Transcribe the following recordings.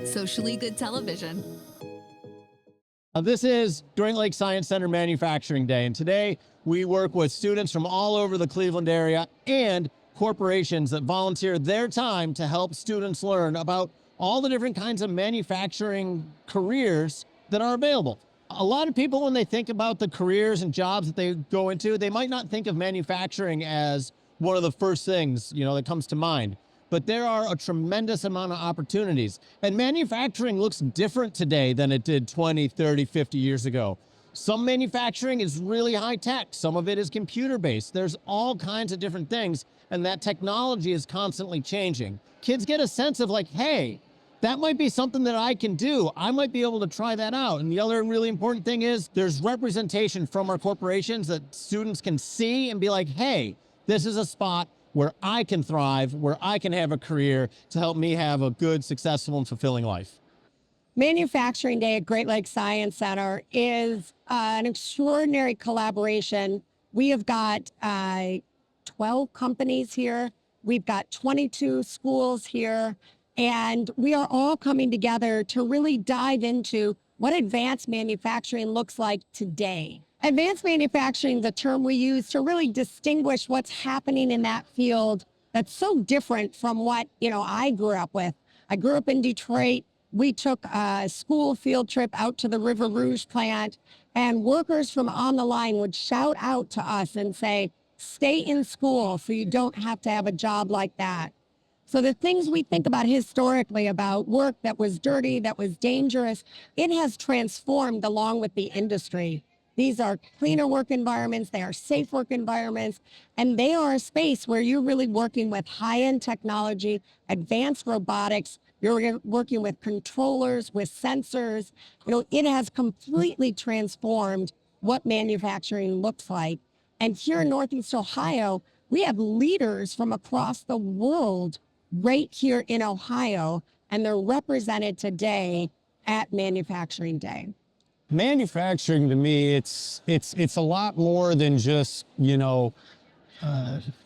socially good television. This is Joint Lake Science Center Manufacturing Day, and today we work with students from all over the Cleveland area and corporations that volunteer their time to help students learn about all the different kinds of manufacturing careers that are available. A lot of people, when they think about the careers and jobs that they go into, they might not think of manufacturing as one of the first things, that comes to mind. But there are a tremendous amount of opportunities. And manufacturing looks different today than it did 20, 30, 50 years ago. Some manufacturing is really high tech. Some of it is computer-based. There's all kinds of different things, and that technology is constantly changing. Kids get a sense of like, hey, that might be something that I can do. I might be able to try that out. And the other really important thing is there's representation from our corporations that students can see and be like, hey, this is a spot where I can thrive, where I can have a career to help me have a good, successful, and fulfilling life. Manufacturing Day at Great Lakes Science Center is an extraordinary collaboration. We have got 12 companies here. We've got 22 schools here, and we are all coming together to really dive into what advanced manufacturing looks like today. Advanced manufacturing is a term we use to really distinguish what's happening in that field that's so different from what, I grew up with. I grew up in Detroit. We took a school field trip out to the River Rouge plant, and workers from on the line would shout out to us and say, stay in school so you don't have to have a job like that. So the things we think about historically about work that was dirty, that was dangerous, it has transformed along with the industry. These are cleaner work environments, they are safe work environments, and they are a space where you're really working with high-end technology, advanced robotics, you're working with controllers, with sensors. It has completely transformed what manufacturing looks like. And here in Northeast Ohio, we have leaders from across the world right here in Ohio, and they're represented today at Manufacturing Day. Manufacturing to me, it's a lot more than just,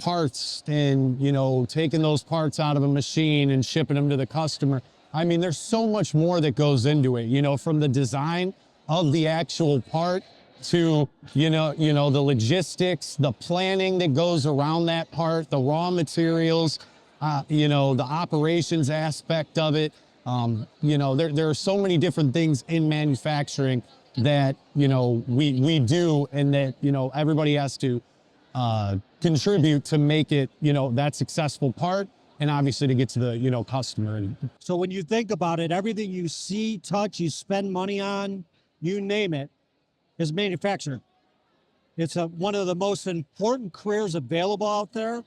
parts and, taking those parts out of a machine and shipping them to the customer. I mean, there's so much more that goes into it, from the design of the actual part to, the logistics, the planning that goes around that part, the raw materials, the operations aspect of it. There are so many different things in manufacturing that, we do, and that, everybody has to contribute to make it, that successful part, and obviously to get to the, customer. So when you think about it, everything you see, touch, you spend money on, you name it, is manufacturing. It's one of the most important careers available out there.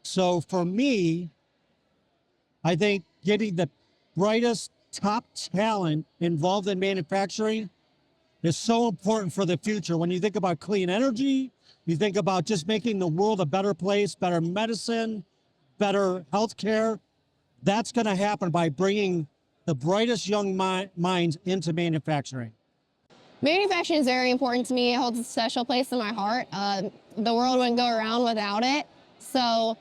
So for me, I think getting the brightest top talent involved in manufacturing is so important for the future. When you think about clean energy, you think about just making the world a better place, better medicine, better healthcare. That's going to happen by bringing the brightest young minds into manufacturing. Manufacturing is very important to me. It holds a special place in my heart. The world wouldn't go around without it. So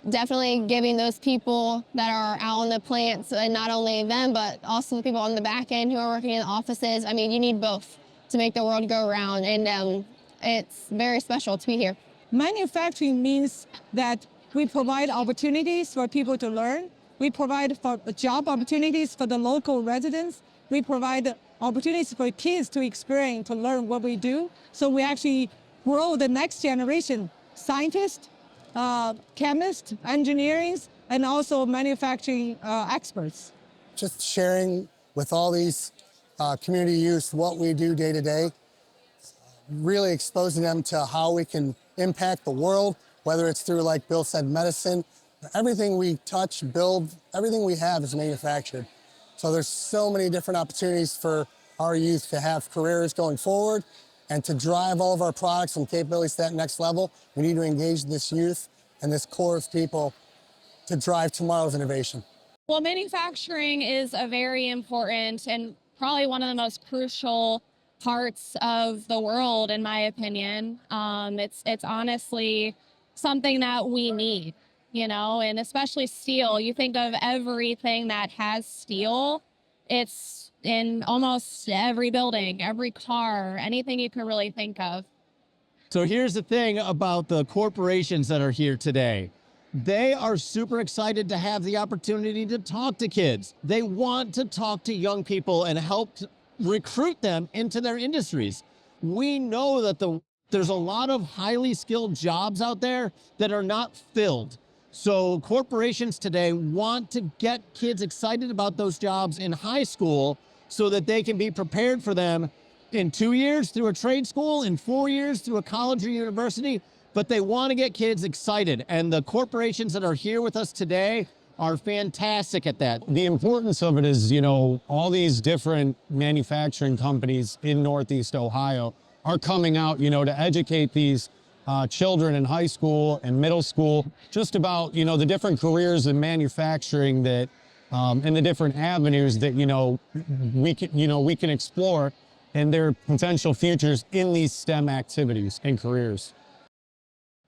definitely giving those people that are out in the plants, and not only them, but also the people on the back end who are working in the offices. I mean, you need both to make the world go around, and it's very special to be here. Manufacturing means that we provide opportunities for people to learn. We provide for job opportunities for the local residents. We provide opportunities for kids to experience, to learn what we do. So we actually grow the next generation, scientists, chemists, engineers, and also manufacturing experts. Just sharing with all these community youth what we do day to day, really exposing them to how we can impact the world, whether it's through, like Bill said, medicine. Everything we touch, build, everything we have is manufactured. So there's so many different opportunities for our youth to have careers going forward, and to drive all of our products and capabilities to that next level. We need to engage this youth and this core of people to drive tomorrow's innovation. Well, manufacturing is a very important and probably one of the most crucial parts of the world, in my opinion. It's honestly something that we need, and especially steel. You think of everything that has steel, It's in almost every building, every car, anything you can really think of. So here's the thing about the corporations that are here today. They are super excited to have the opportunity to talk to kids. They want to talk to young people and help recruit them into their industries. We know that there's a lot of highly skilled jobs out there that are not filled. So corporations today want to get kids excited about those jobs in high school so that they can be prepared for them in 2 years through a trade school, in 4 years through a college or university, but they want to get kids excited. And the corporations that are here with us today are fantastic at that. The importance of it is, you know, all these different manufacturing companies in Northeast Ohio are coming out, you know, to educate these children in high school and middle school, just about, you know, the different careers in manufacturing that, and the different avenues that, we can explore and their potential futures in these STEM activities and careers.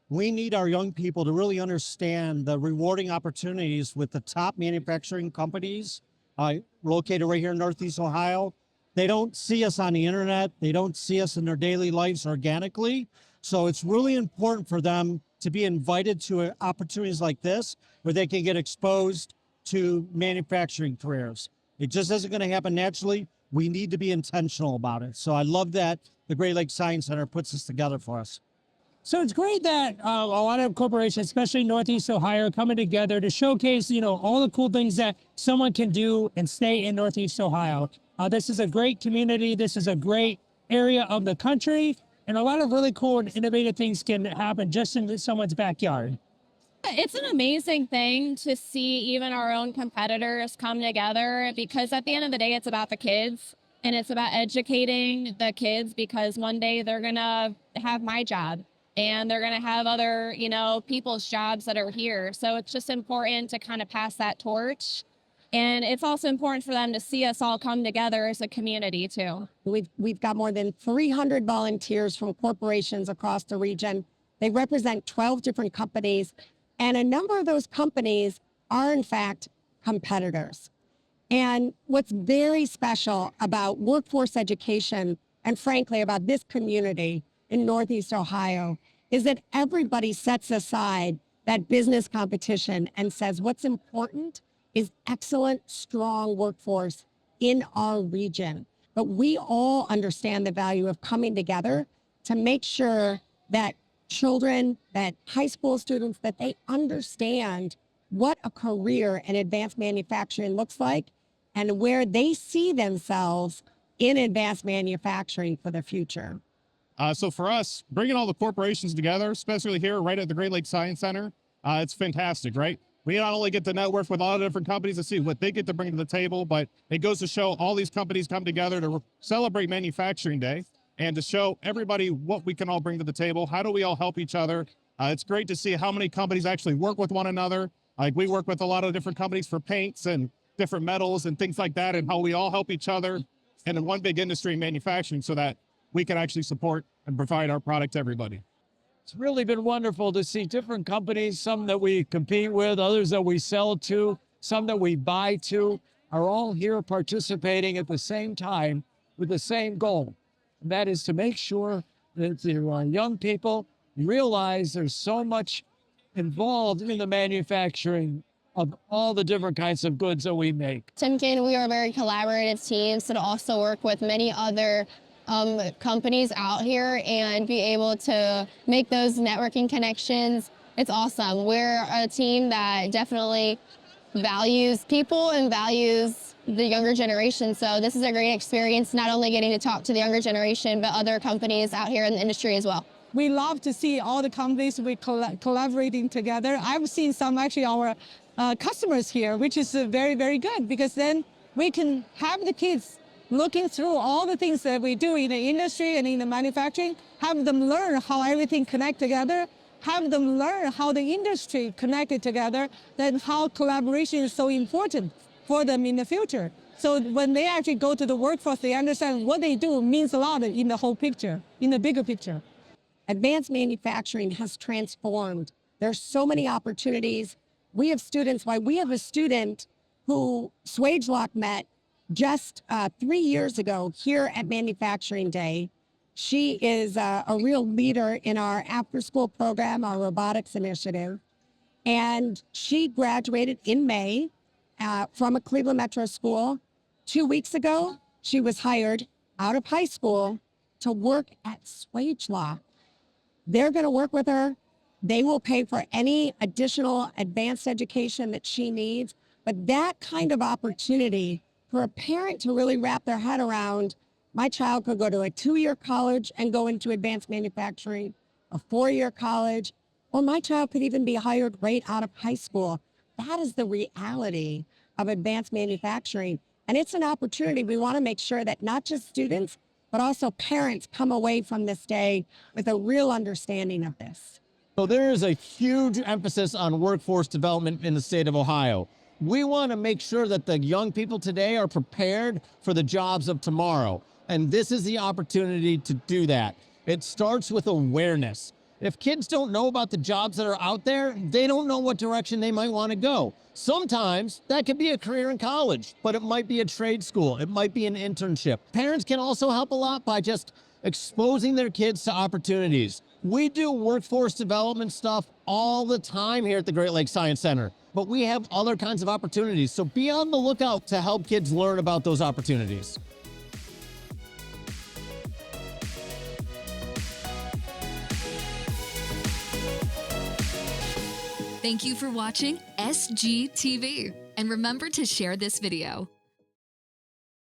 We need our young people to really understand the rewarding opportunities with the top manufacturing companies located right here in Northeast Ohio. They don't see us on the internet. They don't see us in their daily lives organically. So it's really important for them to be invited to opportunities like this where they can get exposed to manufacturing careers. It just isn't going to happen naturally. We need to be intentional about it. So I love that the Great Lakes Science Center puts this together for us. So it's great that a lot of corporations, especially Northeast Ohio, are coming together to showcase, all the cool things that someone can do and stay in Northeast Ohio. This is a great community. This is a great area of the country, and a lot of really cool and innovative things can happen just in someone's backyard. It's an amazing thing to see even our own competitors come together, because at the end of the day, it's about the kids and it's about educating the kids, because one day they're going to have my job and they're going to have other, people's jobs that are here. So it's just important to kind of pass that torch. And it's also important for them to see us all come together as a community too. We've got more than 300 volunteers from corporations across the region. They represent 12 different companies. And a number of those companies are, in fact, competitors. And what's very special about workforce education, and frankly, about this community in Northeast Ohio, is that everybody sets aside that business competition and says what's important is excellent, strong workforce in our region. But we all understand the value of coming together to make sure that children, that high school students, that they understand what a career in advanced manufacturing looks like and where they see themselves in advanced manufacturing for the future. So for us, bringing all the corporations together, especially here right at the Great Lakes Science Center, it's fantastic, right? We not only get to network with all the different companies to see what they get to bring to the table, but it goes to show all these companies come together to celebrate Manufacturing Day and to show everybody what we can all bring to the table. How do we all help each other? It's great to see how many companies actually work with one another. Like we work with a lot of different companies for paints and different metals and things like that, and how we all help each other and in one big industry in manufacturing so that we can actually support and provide our product to everybody. It's really been wonderful to see different companies, some that we compete with, others that we sell to, some that we buy to, are all here participating at the same time with the same goal. And that is to make sure that the young people realize there's so much involved in the manufacturing of all the different kinds of goods that we make. Timken, we are a very collaborative team, so to also work with many other companies out here and be able to make those networking connections, it's awesome. We're a team that definitely values people and values the younger generation. So this is a great experience, not only getting to talk to the younger generation, but other companies out here in the industry as well. We love to see all the companies we collaborating together. I've seen some actually our customers here, which is very, very good, because then we can have the kids looking through all the things that we do in the industry and in the manufacturing, have them learn how everything connects together, have them learn how the industry connected together, then how collaboration is so important for them in the future. So when they actually go to the workforce, they understand what they do means a lot in the whole picture, in the bigger picture. Advanced manufacturing has transformed. There's so many opportunities. We have students, we have a student who Swagelock met just 3 years ago here at Manufacturing Day. She is a real leader in our after-school program, our robotics initiative. And she graduated in May from a Cleveland Metro school. 2 weeks ago, she was hired out of high school to work at Swage Law. They're going to work with her. They will pay for any additional advanced education that she needs. But that kind of opportunity for a parent to really wrap their head around, my child could go to a 2-year college and go into advanced manufacturing, a 4-year college, or my child could even be hired right out of high school. That is the reality of advanced manufacturing. And it's an opportunity. We want to make sure that not just students, but also parents come away from this day with a real understanding of this. So there is a huge emphasis on workforce development in the state of Ohio. We want to make sure that the young people today are prepared for the jobs of tomorrow. And this is the opportunity to do that. It starts with awareness. If kids don't know about the jobs that are out there, they don't know what direction they might want to go. Sometimes that could be a career in college, but it might be a trade school. It might be an internship. Parents can also help a lot by just exposing their kids to opportunities. We do workforce development stuff all the time here at the Great Lakes Science Center, but we have other kinds of opportunities. So be on the lookout to help kids learn about those opportunities. Thank you for watching SGTV, and remember to share this video.